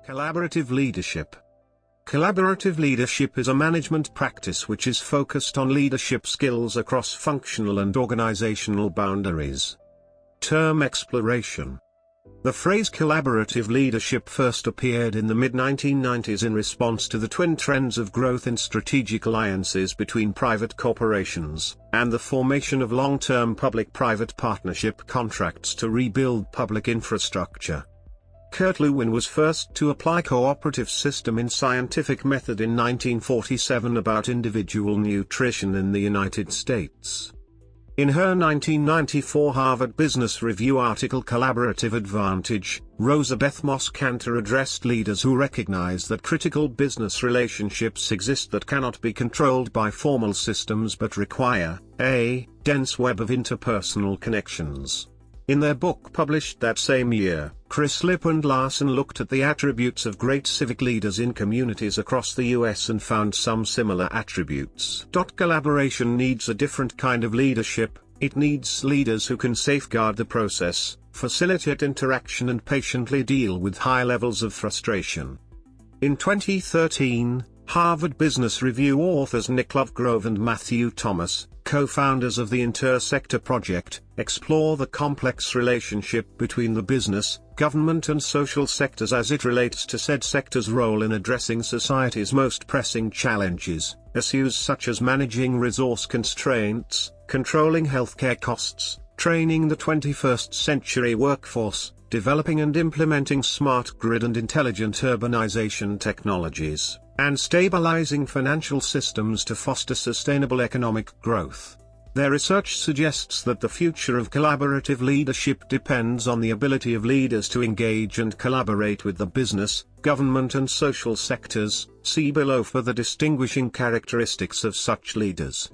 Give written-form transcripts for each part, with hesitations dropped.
Collaborative leadership. Collaborative leadership is a management practice which is focused on leadership skills across functional and organizational boundaries. Term exploration. The phrase collaborative leadership first appeared in the mid-1990s in response to the twin trends of growth in strategic alliances between private corporations, and the formation of long-term public-private partnership contracts to rebuild public infrastructure. Kurt Lewin was first to apply cooperative system in scientific method in 1947 about individual nutrition in the United States. In her 1994 Harvard Business Review article Collaborative Advantage, Rosa Beth Moss-Cantor addressed leaders who recognize that critical business relationships exist that cannot be controlled by formal systems but require a dense web of interpersonal connections. In their book published that same year, Chris Lipp and Larson looked at the attributes of great civic leaders in communities across the US and found some similar attributes. Collaboration needs a different kind of leadership. It needs leaders who can safeguard the process, facilitate interaction and patiently deal with high levels of frustration. In 2013, Harvard Business Review authors Nick Lovegrove and Matthew Thomas, co-founders of the Intersector Project, explore the complex relationship between the business, government and social sectors as it relates to said sectors' role in addressing society's most pressing challenges, issues such as managing resource constraints, controlling healthcare costs, training the 21st century workforce, developing and implementing smart grid and intelligent urbanization technologies, and stabilizing financial systems to foster sustainable economic growth. Their research suggests that the future of collaborative leadership depends on the ability of leaders to engage and collaborate with the business, government and social sectors. See below for the distinguishing characteristics of such leaders.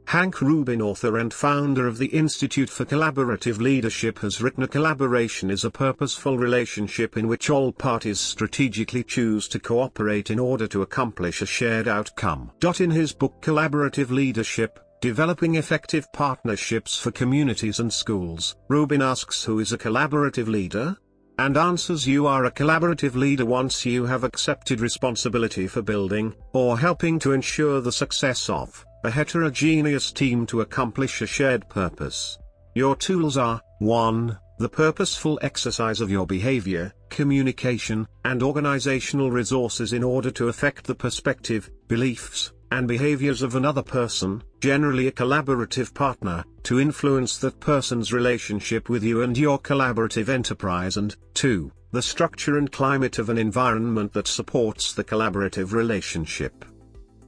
Hank Rubin, author and founder of the Institute for Collaborative Leadership, has written, "A collaboration is a purposeful relationship in which all parties strategically choose to cooperate in order to accomplish a shared outcome." In his book Collaborative Leadership, Developing Effective Partnerships for Communities and Schools, Rubin asks, who is a collaborative leader? And answers, you are a collaborative leader once you have accepted responsibility for building, or helping to ensure the success of, a heterogeneous team to accomplish a shared purpose. Your tools are, 1. The purposeful exercise of your behavior, communication, and organizational resources in order to affect the perspective, beliefs, and behaviors of another person, generally a collaborative partner, to influence that person's relationship with you and your collaborative enterprise, and 2. The structure and climate of an environment that supports the collaborative relationship.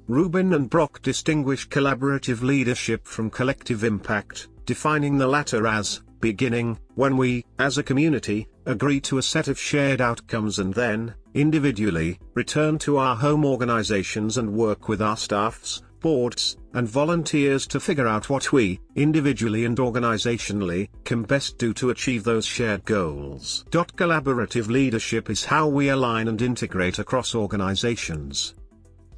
Rubin and Brock distinguish collaborative leadership from collective impact, defining the latter as, beginning, when we, as a community, agree to a set of shared outcomes and then, individually, return to our home organizations and work with our staffs, boards, and volunteers to figure out what we, individually and organizationally, can best do to achieve those shared goals. Collaborative leadership is how we align and integrate across organizations.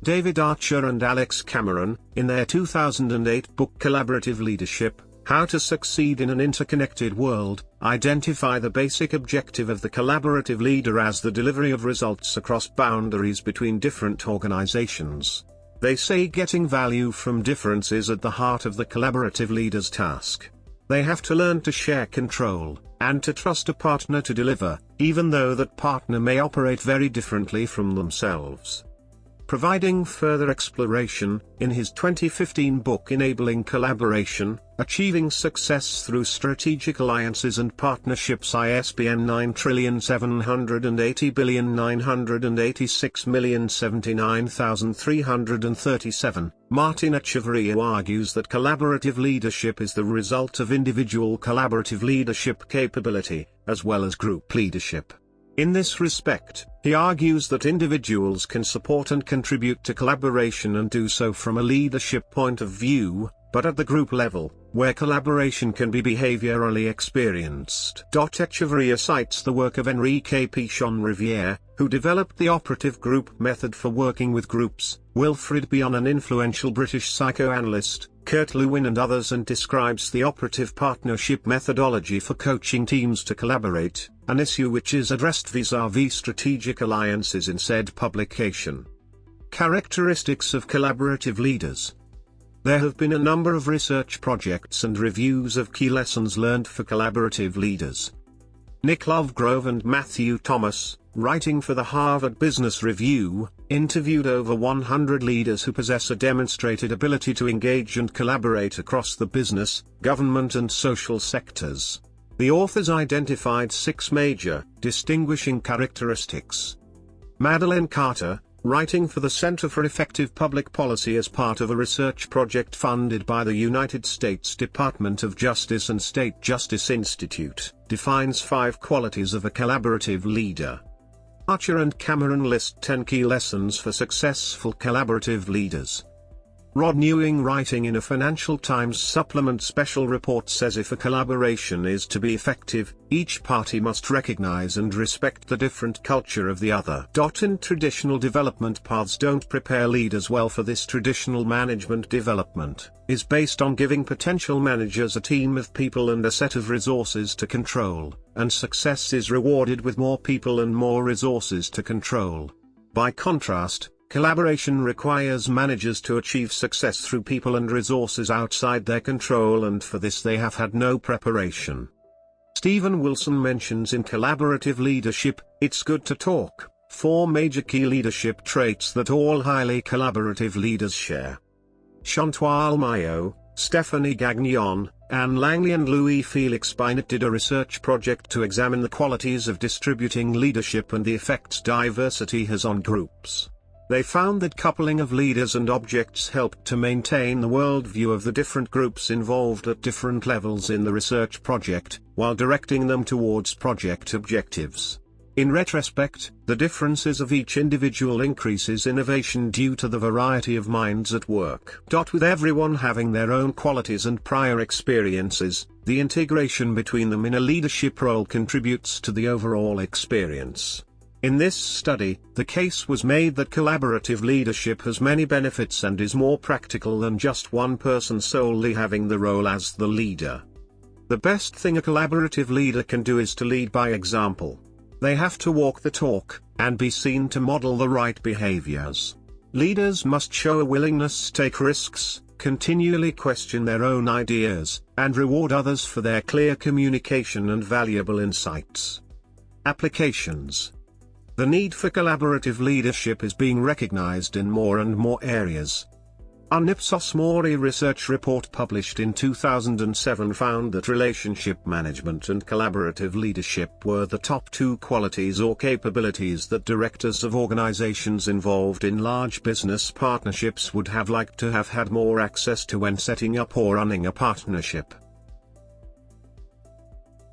David Archer and Alex Cameron, in their 2008 book Collaborative Leadership, How to Succeed in an Interconnected World, identify the basic objective of the collaborative leader as the delivery of results across boundaries between different organizations. They say getting value from difference is at the heart of the collaborative leader's task. They have to learn to share control, and to trust a partner to deliver, even though that partner may operate very differently from themselves. Providing further exploration, in his 2015 book Enabling Collaboration, Achieving Success Through Strategic Alliances and Partnerships, ISBN 9780986079337, Martin Echavarria argues that collaborative leadership is the result of individual collaborative leadership capability, as well as group leadership. In this respect, he argues that individuals can support and contribute to collaboration and do so from a leadership point of view, but at the group level, where collaboration can be behaviorally experienced. Echavarria cites the work of Enrique Pichon-Rivière, who developed the Operative Group method for working with groups, Wilfred Bion, an influential British psychoanalyst, Kurt Lewin and others, and describes the Operative Partnership Methodology for coaching teams to collaborate, an issue which is addressed vis-a-vis strategic alliances in said publication. Characteristics of collaborative leaders. There have been a number of research projects and reviews of key lessons learned for collaborative leaders. Nick Lovegrove and Matthew Thomas, writing for the Harvard Business Review, interviewed over 100 leaders who possess a demonstrated ability to engage and collaborate across the business, government and social sectors. The authors identified 6 major, distinguishing characteristics. Madeleine Carter, writing for the Center for Effective Public Policy as part of a research project funded by the United States Department of Justice and State Justice Institute, defines 5 qualities of a collaborative leader. Archer and Cameron list 10 key lessons for successful collaborative leaders. Rod Newing, writing in a Financial Times supplement special report, says if a collaboration is to be effective, each party must recognize and respect the different culture of the other. In traditional development paths don't prepare leaders well for this. Traditional management development is based on giving potential managers a team of people and a set of resources to control, and success is rewarded with more people and more resources to control. By contrast, collaboration requires managers to achieve success through people and resources outside their control, and for this they have had no preparation. Stephen Wilson mentions in Collaborative Leadership, It's Good to Talk, 4 major key leadership traits that all highly collaborative leaders share. Chantal Maillot, Stephanie Gagnon, Anne Langley and Louis Felix Binet did a research project to examine the qualities of distributing leadership and the effects diversity has on groups. They found that coupling of leaders and objects helped to maintain the worldview of the different groups involved at different levels in the research project, while directing them towards project objectives. In retrospect, the differences of each individual increases innovation due to the variety of minds at work. With everyone having their own qualities and prior experiences, the integration between them in a leadership role contributes to the overall experience. In this study, the case was made that collaborative leadership has many benefits and is more practical than just one person solely having the role as the leader. The best thing a collaborative leader can do is to lead by example. They have to walk the talk, and be seen to model the right behaviors. Leaders must show a willingness to take risks, continually question their own ideas, and reward others for their clear communication and valuable insights. Applications. The need for collaborative leadership is being recognized in more and more areas. An Ipsos Mori research report published in 2007 found that relationship management and collaborative leadership were the top 2 qualities or capabilities that directors of organizations involved in large business partnerships would have liked to have had more access to when setting up or running a partnership.